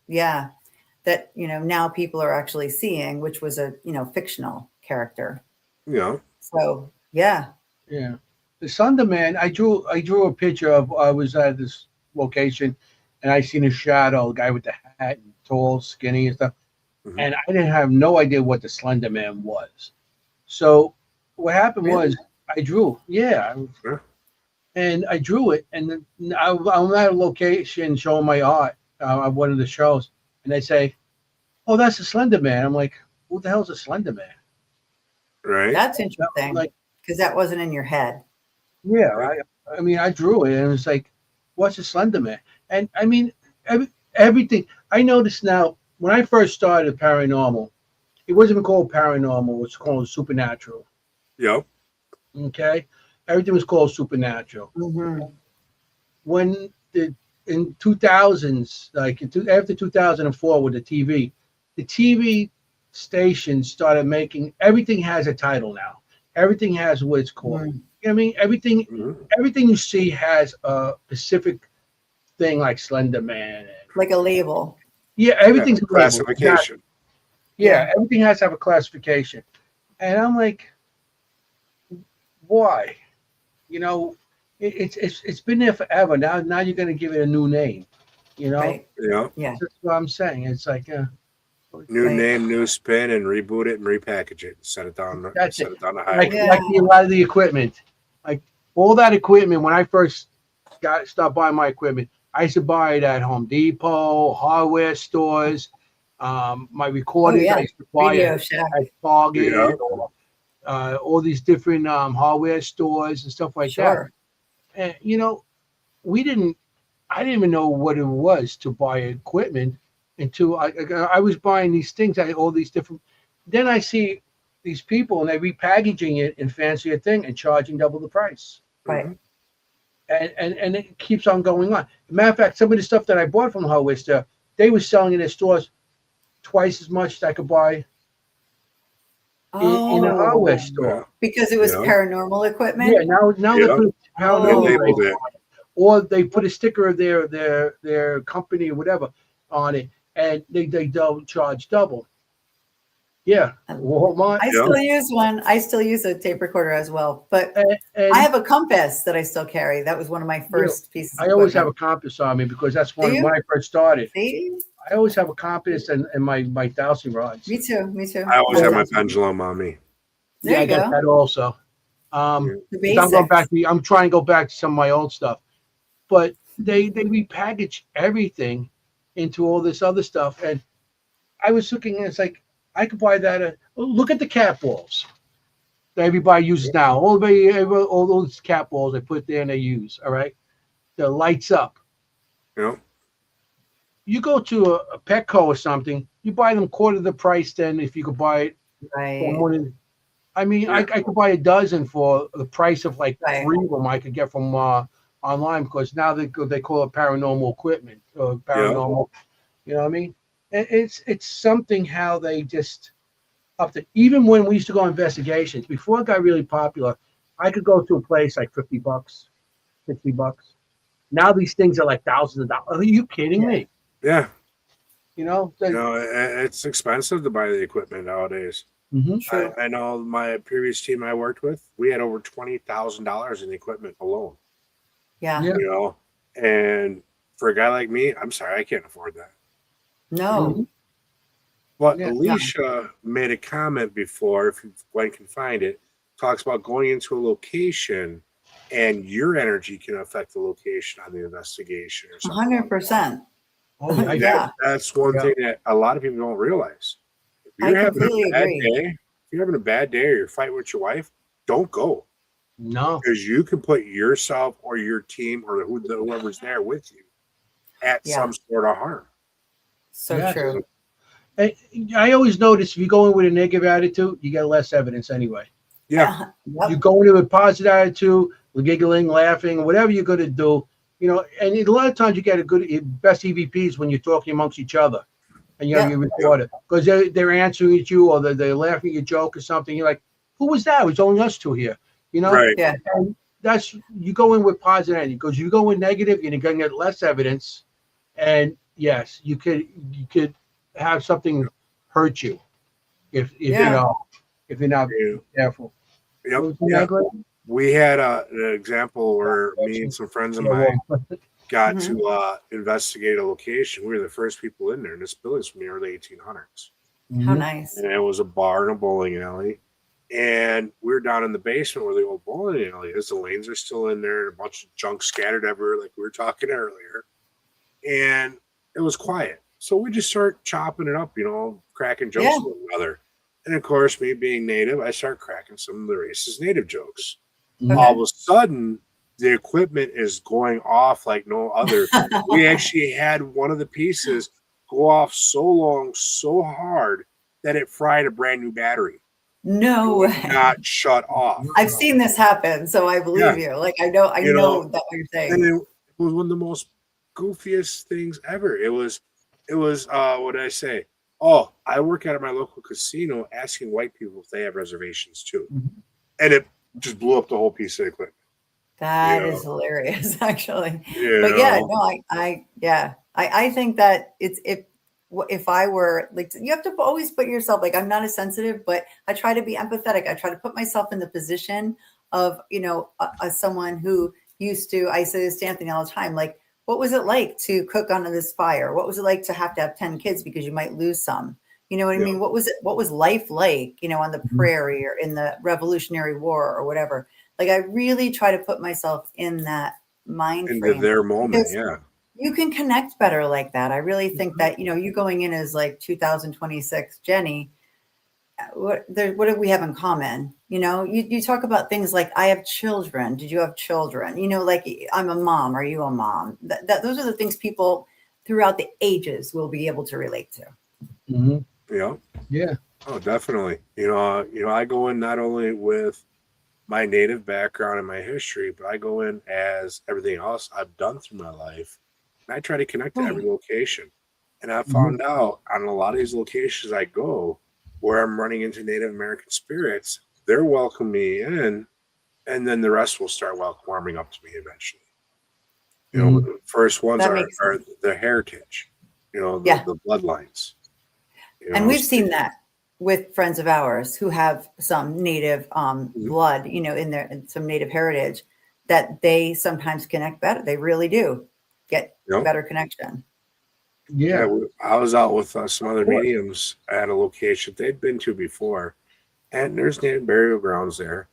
that now people are actually seeing, which was a fictional character. Yeah. So yeah. Yeah. The Slender Man, I drew a picture of. I was at this location, and I seen a shadow, a guy with the hat, and tall, skinny, and stuff. Mhm. And I didn't have no idea what the Slender Man was. So what happened was I drew, and I drew it, and then I'm at a location showing my art at one of the shows, and they say, "Oh, that's a Slender Man." I'm like, "Who the hell's a Slender Man?" Right. That's interesting. Like, because that wasn't in your head. yeah, I mean, I drew it, and it was like, "What's a Slender Man?" And I mean, everything. I noticed now when I first started paranormal, it wasn't even called paranormal; it was called supernatural. Yep. Okay, everything was called supernatural. Mm-hmm. When in 2000s, after 2004 with the TV stations started making everything has a title now. Everything has what it's called. Mm-hmm. You know what I mean? Everything you see has a specific thing like Slender Man. Like a label. Yeah, everything's a classification. Yeah, everything has to have a classification. And I'm like, why? It's been there forever. Now you're going to give it a new name. Right. Yeah. Yeah. That's what I'm saying. It's like New name, new spin, and reboot it and repackage it. Set it down. That's set it. it down the highway. like a lot of the equipment, like all that equipment. When I first stopped buying my equipment, I used to buy it at Home Depot, hardware stores. My recorders, I used to buy Radio it Shack. at Target, all these different hardware stores and stuff like that. And I didn't even know what it was to buy equipment until I was buying these things. I had all these different. Then I see these people and they're repackaging it in fancier thing and charging double the price. Right. And it keeps on going on. Matter of fact, some of the stuff that I bought from the hardware store, they were selling in their stores twice as much as I could buy in a hardware store. Because it was paranormal equipment? Yeah, now they put paranormal or they put a sticker of their company or whatever on it, and they charge double. Yeah, Walmart. I still use one. I still use a tape recorder as well, but I have a compass that I still carry. That was one of my first pieces. I always have a compass on me because that's when I first started. See? I always have a compass and my dowsing rods. Me too. I always have my pendulum on me. There you go. I got that also. The basics. I'm trying to go back to some of my old stuff, but they repackage everything into all this other stuff, and I was looking and it's like I could buy that. Look at the cat balls that everybody uses now. All those cat balls they put there and they use. All right, the lights up. Yeah. You go to a Petco or something, you buy them quarter the price than if you could buy it. Right. I mean, I could buy a dozen for the price of like 3 of them I could get from online because now they call it paranormal equipment or paranormal. You know what I mean? And it's something how they just up to even when we used to go on investigations before it got really popular, I could go to a place like $50, $60. Now these things are like thousands of dollars. Are you kidding me? Yeah. It's expensive to buy the equipment nowadays. Mm-hmm. I know my previous team I worked with, we had over $20,000 in equipment alone. Yeah. And for a guy like me, I'm sorry, I can't afford that. No. Mm-hmm. But Alicia made a comment before, if one can find it, talks about going into a location and your energy can affect the location on the investigation or something. 100%. Oh, yeah. Yeah. That's one Yeah. thing that a lot of people don't realize. If I you're having completely a bad agree. day, if you're having a bad day or you're fighting with your wife, don't go. No. Because you can put yourself or your team or whoever's there with you at Yeah. some sort of harm. So Yes. true. I always notice if you go in with a negative attitude, you get less evidence anyway. Yeah. Yep. You go in with a positive attitude, giggling, laughing, whatever you're going to do, and a lot of times you get a good, best EVPs when you're talking amongst each other and you have your recorder because they're answering at you or they're laughing at your joke or something. You're like, who was that? It was only us two here, Right. Yeah. And you go in with positive energy because you go in negative, you're going to get less evidence. And yes, you could have something hurt you if you're not careful. Yep. Yeah. We had an example where me and some friends of mine got to investigate a location. We were the first people in there, and this building's from the early 1800s. How nice. And it was a bar and a bowling alley. And we were down in the basement where the old bowling alley is. The lanes are still in there, and a bunch of junk scattered everywhere, like we were talking earlier. And it was quiet. So we just start chopping it up, cracking jokes with one another. And of course, me being native, I start cracking some of the racist native jokes. Okay. All of a sudden, the equipment is going off like no other. We actually had one of the pieces go off so hard that it fried a brand new battery. No way. Not shut off. I've seen this happen, so I believe you. Like I know that what you're saying. And it was one of the most goofiest things ever. It was what did I say? Oh, I work out at my local casino asking white people if they have reservations too. And it just blew up the whole piece of equipment. That is hilarious, actually. But I think that if I were like, you have to always put yourself, like, I'm not as sensitive, but I try to be empathetic. I try to put myself in the position of, someone who used to, I say this to Anthony all the time, like, what was it like to cook on this fire? What was it like to have 10 kids because you might lose some? You know what I mean? What was life like, on the prairie or in the Revolutionary War or whatever? Like, I really try to put myself in that mind frame. Into their moment, You can connect better like that. I really think that, you going in as like 2026 Jennie, what do we have in common? You talk about things like, I have children. Did you have children? Like, I'm a mom. Are you a mom? Those are the things people throughout the ages will be able to relate to. Yeah. Oh, definitely. I go in not only with my native background and my history, but I go in as everything else I've done through my life. And I try to connect to every location. And I found out on a lot of these locations I go where I'm running into Native American spirits, they're welcoming me in, and then the rest will start warming up to me eventually. The first ones are the heritage, the bloodlines. And we've seen that with friends of ours who have some native blood, in their some native heritage, that they sometimes connect better. They really do get better connection. Yeah, I was out with some other mediums at a location they'd been to before, and there's native burial grounds there.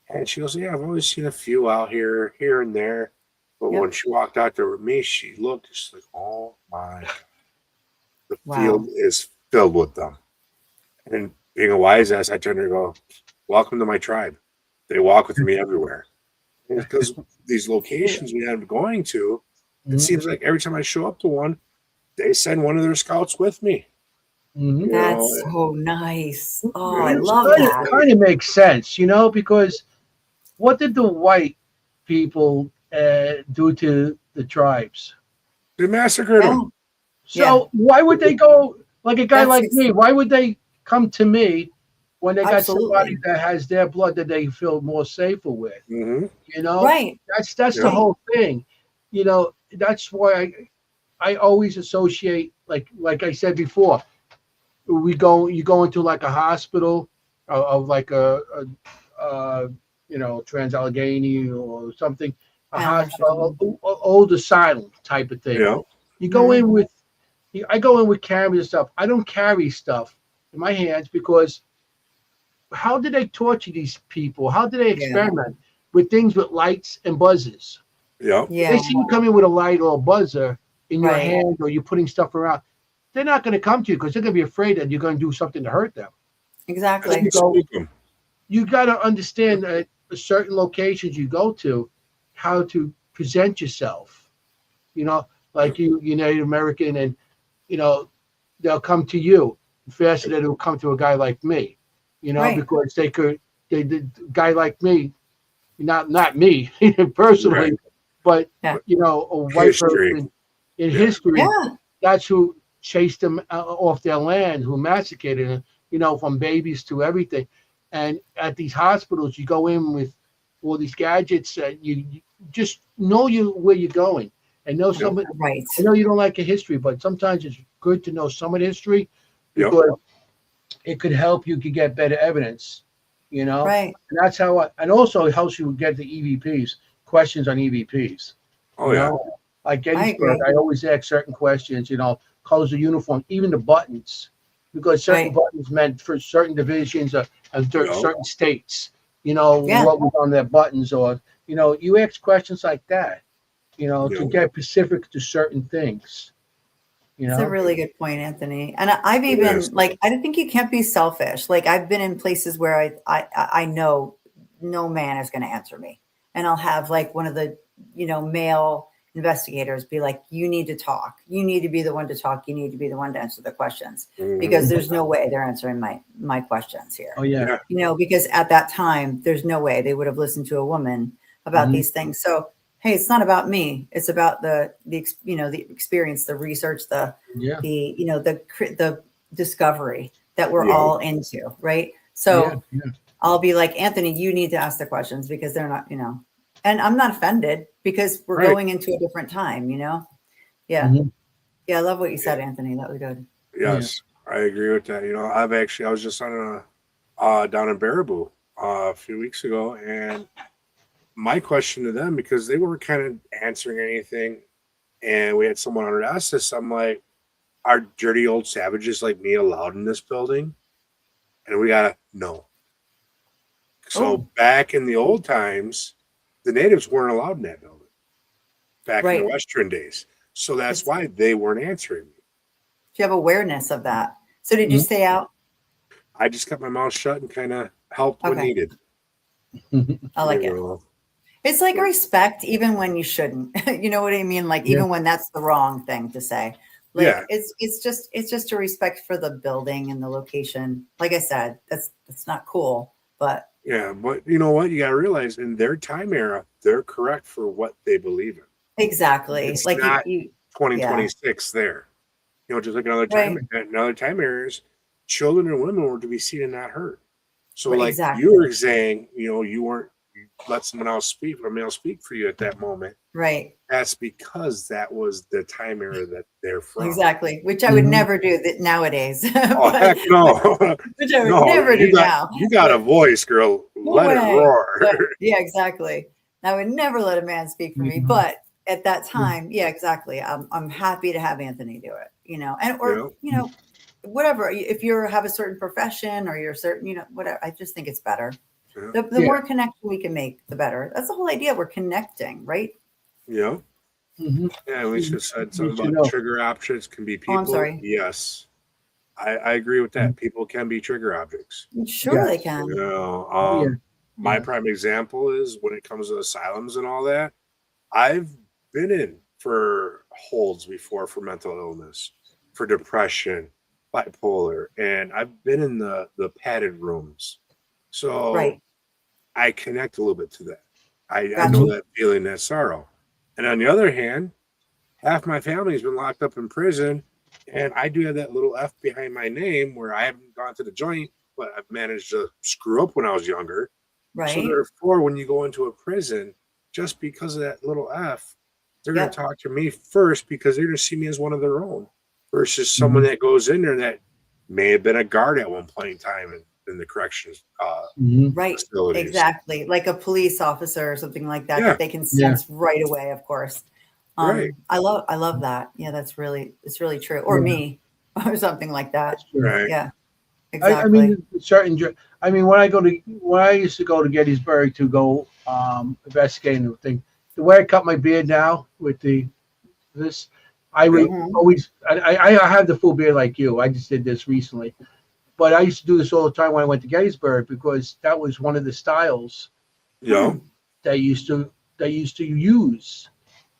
And she goes, "Yeah, I've always seen a few out here and there." But when she walked out there with me, she looked just like, "Oh my God, the field is filled with them." And being a wise ass, I turned to her and go, "Welcome to my tribe. They walk with me everywhere." Because these locations we end up going to, it seems like every time I show up to one, they send one of their scouts with me. That's so nice. Oh, I love that. It kind of makes sense, because what did the white people do to the tribes? They massacred them. So why would they go, like a guy like me, why would they come to me when they got somebody that has their blood that they feel more safer with? Right. That's the whole thing. That's why I always associate, like I said before, you go into like a hospital of like a Trans-Allegheny or something, a hospital, old asylum type of thing. You go in with, I go in with cameras and stuff. I don't carry stuff in my hands because how did they torture these people? How did they experiment with things with lights and buzzers? They see you come in with a light or a buzzer, in your hand, or you're putting stuff around, they're not going to come to you because they're going to be afraid that you're going to do something to hurt them. Exactly. You got to understand that certain locations you go to, how to present yourself. You know, like you're Native American, and they'll come to you faster than they'll come to a guy like me. Because the guy like me, not me personally, but a white person in history, that's who chased them off their land, who massacred them, from babies to everything. And at these hospitals, you go in with all these gadgets, you just know where you're going, and know somebody. Right. I know you don't like a history, but sometimes it's good to know some of the history because it could help you to get better evidence. Right. And that's how and also it helps you get the EVPs, questions on EVPs. Like Gettysburg, I always ask certain questions, colors of uniform, even the buttons, because certain buttons meant for certain divisions of certain states, what was on their buttons, or, you ask questions like that, to get specific to certain things. That's a really good point, Anthony. And I've even I don't think you can't be selfish. Like I've been in places where I know no man is going to answer me, and I'll have like one of the male investigators be like, you need to talk. You need to be the one to talk. You need to be the one to answer the questions, because there's no way they're answering my questions here. Oh yeah. Because at that time there's no way they would have listened to a woman about these things. So hey, it's not about me. It's about the experience, the research, the discovery that we're all into, right? So I'll be like, Anthony, you need to ask the questions because they're not, and I'm not offended because we're going into a different time, Yeah. Yeah, I love what you said, Anthony. That was good. Yes, I agree with that. I was just on down in Baraboo a few weeks ago, and my question to them, because they weren't kind of answering anything, and we had someone on ask this, I'm like, are dirty old savages like me allowed in this building? And we got no. So back in the old times, the natives weren't allowed in that building back in the Western days. So that's why they weren't answering me. Do you have awareness of that? So did you stay out? I just kept my mouth shut and kind of helped when needed. I like it. It's like respect, even when you shouldn't. You know what I mean? Like even when that's the wrong thing to say. Like it's just a respect for the building and the location. Like I said, that's not cool, but but you know what? You got to realize in their time era, they're correct for what they believe in. Exactly. It's like not 2026 there. Just like another time eras, children and women were to be seen and not heard. So you were saying, you weren't let someone else speak or a male speak for you at that moment. Right. That's because that was the time era that they're from. Exactly. Which I would never do that nowadays. Heck no. Which I would never do now. You got a voice, girl. Let it roar. But, exactly. I would never let a man speak for me. But at that time, exactly. I'm happy to have Anthony do it, whatever. If you have a certain profession or you're certain, whatever, I just think it's better. The more connection we can make, the better. That's the whole idea. We're connecting, right? Yeah. Yeah, we just said something about trigger objects can be people. Oh, I'm sorry. Yes. I agree with that. People can be trigger objects. Sure they can. My prime example is when it comes to asylums and all that, I've been in for holds before for mental illness, for depression, bipolar, and I've been in the padded rooms. So I connect a little bit to that. I know that feeling, that sorrow. And on the other hand, half my family has been locked up in prison, and I do have that little F behind my name where I haven't gone to the joint, but I've managed to screw up when I was younger. Right. So therefore, when you go into a prison, just because of that little F, they're going to talk to me first because they're going to see me as one of their own versus someone that goes in there that may have been a guard at one point in time in the corrections facilities. Exactly, like a police officer or something like that that they can sense right away, of course. I love that. It's really true. Or me or something like that. Exactly. When I used to go to Gettysburg to go investigate the thing, the way I cut my beard now with this, I would Mhm. always, I have the full beard like you. I just did this recently. But I used to do this all the time when I went to Gettysburg because that was one of the styles Yeah. they used to use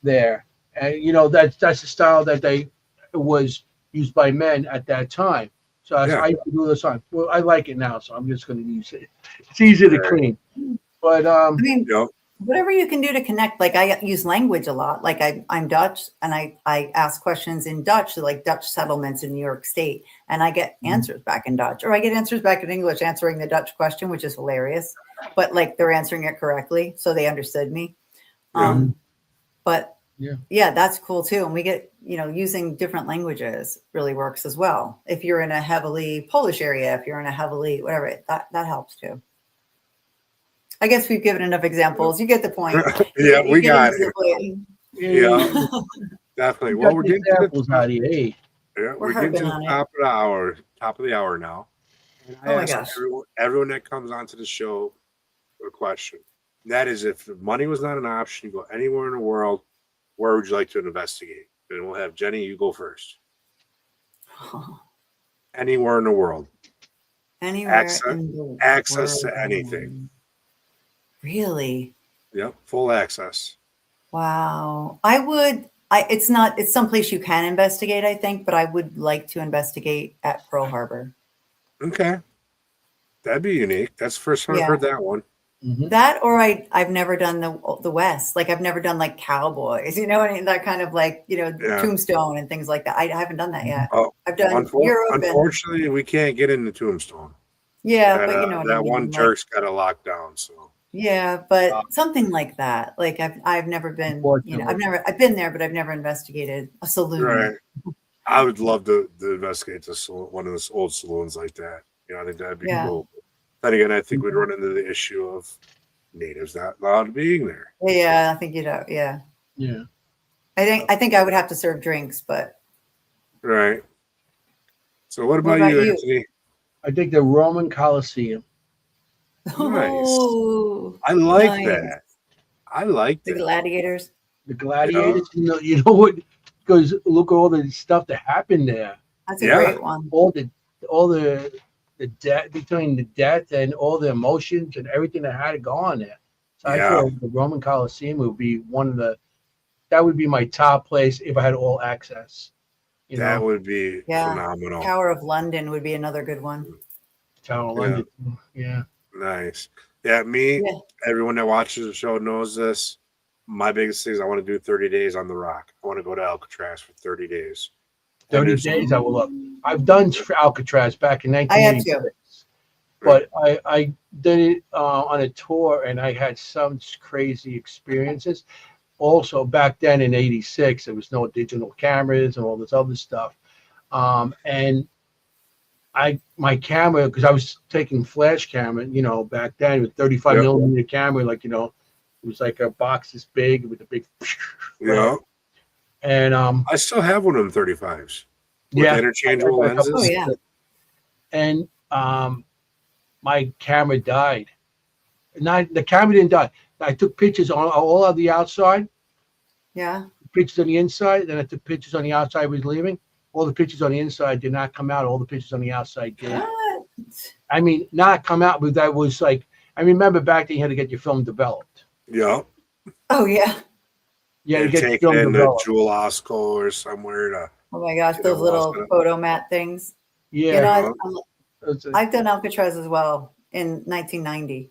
there. And that's the style that they was used by men at that time. So I Yeah. used to do this on. Well, I like it now, so I'm just going to use it. It's easier to clean. But I mean, Yeah. whatever you can do to connect. Like I use language a lot. Like I'm Dutch, and I ask questions in Dutch, like Dutch settlements in New York State, and I get answers back in Dutch, or I get answers back in English, answering the Dutch question, which is hilarious. But like they're answering it correctly, so they understood me. Yeah. But Yeah. yeah, that's cool too. And we get, using different languages really works as well. If you're in a heavily Polish area, if you're in a heavily whatever, that helps too. I guess we've given enough examples. You get the point. Yeah, You we get got into it. the point. Yeah. Definitely. Well, we're getting to examples the out here. Hey, yeah, We're we're getting to harping the on it. top of the hour now. And I Oh my ask gosh. everyone that comes onto the show a question. And that is, if money was not an option, you go anywhere in the world, where would you like to investigate? And we'll have Jennie, you go first. Anywhere in the world. Anywhere in the Access to world. anything. Really? Yep, full access. Wow. It's someplace you can investigate, I think, but I would like to investigate at Pearl Harbor. Okay. That'd be unique. That's the first time I've Yeah. heard that one. That, or I've never done the West. Like I've never done like Cowboys, that kind of like, Tombstone and things like that. I haven't done that yet. Oh, I've done Europe and unfortunately, we can't get into Tombstone. yeah, That, but you know what I that mean. one Like, jerk's got a lockdown. So yeah, but something like that. Like I've never been, Unfortunately. I've been there, but I've never investigated a saloon. right, I would love to investigate one of those old saloons like that. I think that'd be Yeah. cool. Then again, I think we'd run into the issue of natives not allowed being there. Yeah, I think yeah. Yeah. I think I would have to serve drinks, but Right. So what What about you, about you? Anthony? I think the Roman Colosseum. oh, I like nice. that. I like The that. gladiators. The gladiators, you know what? Because look at all the stuff that happened there. That's a Yeah. great one. All the death between the death and all the emotions and everything that had to go on there. So I Yeah. feel the Roman Colosseum would be that would be my top place if I had all access. That would be Yeah. phenomenal. Tower of London would be another good one. Tower of Yeah. London. Yeah. Nice. Yeah, me, Yeah. everyone that watches the show knows this. My biggest thing is I want to do 30 days on the rock. I want to go to Alcatraz for 30 days. 30 days I will look. I've done Alcatraz back in I have 1986. But I did it on a tour and I had some crazy experiences. Also, back then in '86, there was no digital cameras and all this other stuff. And my camera, because I was taking flash camera, back then with 35 millimeter camera, like, it was like a box this big with a big. Yeah. And I still have one of them 35s with interchangeable lenses. Oh yeah. And my camera died. The camera didn't die. I took pictures on all of the outside. Yeah. Pictures on the inside. Then I took pictures on the outside. Was leaving. All the pictures on the inside did not come out. All the pictures on the outside did. What? I mean, not come out, but that was like. I remember back then you had to get your film developed. Yeah. Oh yeah. You had to get your take film it into developed. Jewel Osco or somewhere to. Oh my gosh, Yeah, those little well, photo mat things. Yeah. I've done Alcatraz as well in 1990,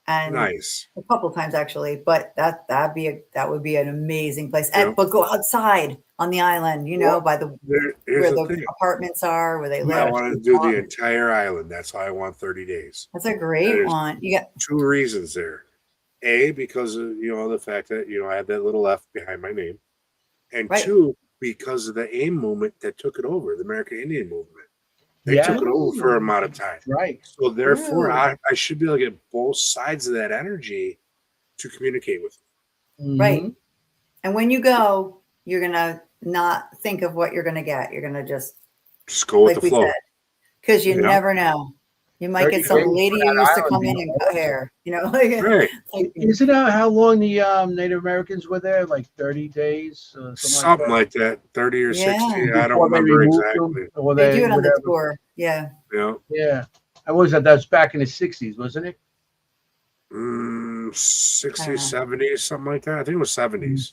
and Nice. a couple of times actually. But that would be an amazing place. Yeah. But go outside on the island, by the Here's where the the thing. apartments are, where they I live. want to do the entire island. That's why I want 30 days. That's a great There's one. You got 2 reasons there. A, because of the fact that I had that little F behind my name, and Right. 2, because of the AIM movement that took it over, the American Indian movement. They Yeah. took it over for an amount of time. Right. So therefore, Really? I should be able to get both sides of that energy to communicate with them. right. Mhm. And when you go, you're gonna not think of what you're gonna get. You're gonna just Just go with like the we flow. said, because you Yeah. never know. You might get some 30 days lady for who that used to island come would in be and cut awesome. hair, you know, like, Right. like Isn't that how long the Native Americans were there? Like 30 days, Something like that, 30 or Yeah. 60. I don't Before they remember removed exactly. them, or they do it on the whatever. tour. Yeah. You know, Yeah, I was that. That's back in the 60s, wasn't it? 60s, 70s, something like that. I think it was 70s.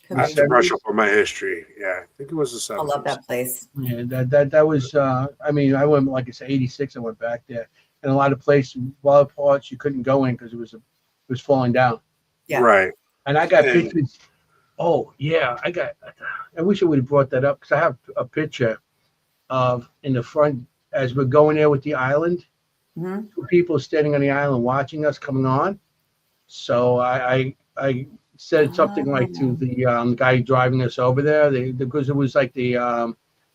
Could I have be. to brush up on my history. Yeah, I think it was the 70s. I love that place. Yeah, that was. I mean, I went, like I said, '86. I went back there, and a lot of places, a lot of parts you couldn't go in because it was falling down. Yeah. Right. And I got And- pictures. Oh yeah, I wish I would have brought that up because I have a picture of in the front as we're going there with the island. Hmm. Two people standing on the island watching us coming on. So I said something like to the guy driving us over there, because it was like the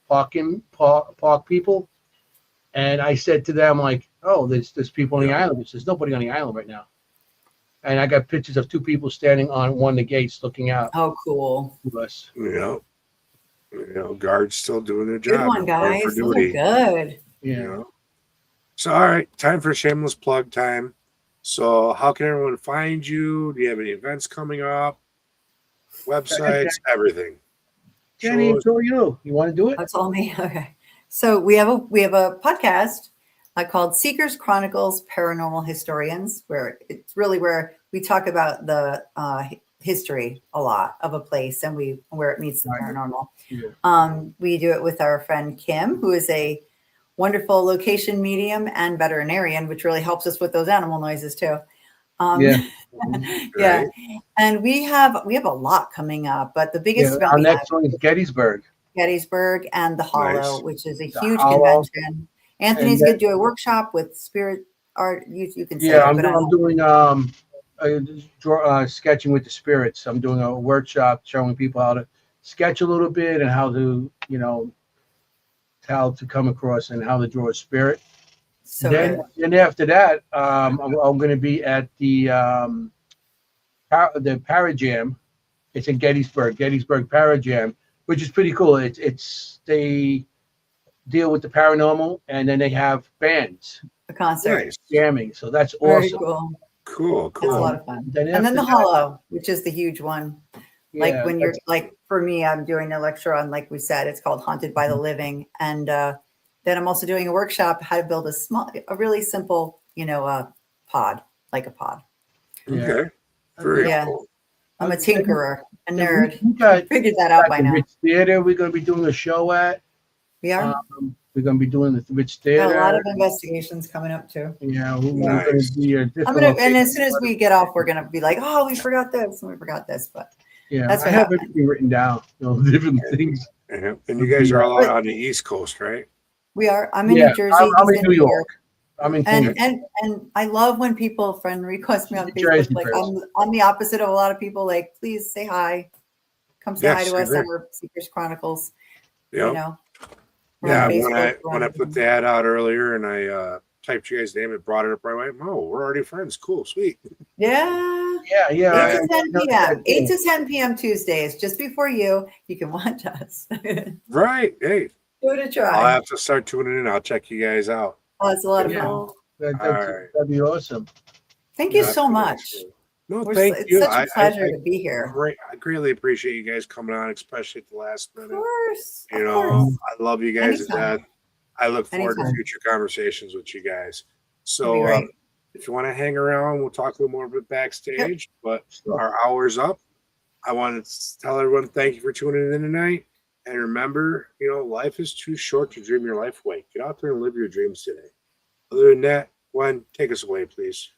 park people, and I said to them like, "Oh, there's people on the island." There's nobody on the island right now, and I got pictures of two people standing on one of the gates looking out Oh, cool. to us. You know, guards still doing their job. Good one, reporting guys. For Those are duty. good. Yeah. You know. So, all right, time for shameless plug time. So, how can everyone find you? Do you have any events coming up? Websites, everything. Jennie, Shows. it's all you. You want to do it? That's all me. Okay. So we have a podcast called Seekers Chronicles Paranormal Historians, where it's really where we talk about the history a lot of a place and where it meets the paranormal. Yeah. We do it with our friend Kim, who is a wonderful location medium and veterinarian, which really helps us with those animal noises too. Yeah. Yeah. Right. And we have a lot coming up, but the biggest event Our we have next one is Gettysburg. Gettysburg and the Hollow, Nice. which is a The huge Hollow. convention. Anthony's And going to do a workshop with spirit art. You can say Yeah, it, but I'm doing sketching with the spirits. I'm doing a workshop showing people how to sketch a little bit and how to, how to come across and how to draw a spirit. so good. Then after that, I'm going to be at the Parajam. It's in Gettysburg Parajam, which is pretty cool. It's they deal with the paranormal, and then they have bands A concert. Nice. jamming. So that's Very awesome. cool. Cool. It's a lot Cool. of fun. Then And then after the that- Hollow, which is the huge one. Like yeah, when you're like, for me, I'm doing a lecture on, like we said, it's called Haunted by the Living. And then I'm also doing a workshop, how to build a really simple, pod, like a pod. Okay. Very Yeah. cool. I'm a tinkerer, a nerd. We got Figured that out by the now. Ritz Theater. We're going to be doing a show at. We are. We're going to be doing the Ritz Got Theater. a lot of investigations coming up too. Yeah, we're Nice. going to be a different I'm gonna, and location. as soon as we get off, we're gonna be like, oh, we forgot this and we forgot this, but Yeah, That's I what have happened. everything written down. Different things. Yeah. And you guys are all on the East Coast, right? we are. I'm in Yeah, New Jersey. I'm he's in New York. I'm in And Queens. and I love when people friend request me on New Facebook. Jersey Like person. I'm the opposite of a lot of people. Like, please say hi, come say hi Yes, to us agree. on our Seekers Chronicles. Yep. We're Yeah. on When Facebook, we're I on- put the ad out earlier and I typed your guys' name and brought it up right away. Oh, we're already friends. Cool. Sweet. Yeah. Yeah, 8 to 10 I- p.m. 8 to 10 p.m. Tuesdays, just before you can watch us. Give Right. Hey, it a I'll try. have to start tuning in. I'll check you guys out. Oh, it's a lot of Yeah. fun. Alright. That'd be awesome. Thank you Yeah, so much. No, It's thank you. such a pleasure to be here. I greatly appreciate you guys coming on, especially at the last Of minute. course. You of know, course. I love you guys to Anytime. death. I look forward to Anytime. future conversations with you guys. That'd be So, great. if you want to hang around, we'll talk a little more bit backstage. But our hour's up. I want to tell everyone thank you for tuning in tonight. And remember, life is too short to dream your life away. Get out there and live your dreams today. Other than that, Gwen, take us away, please.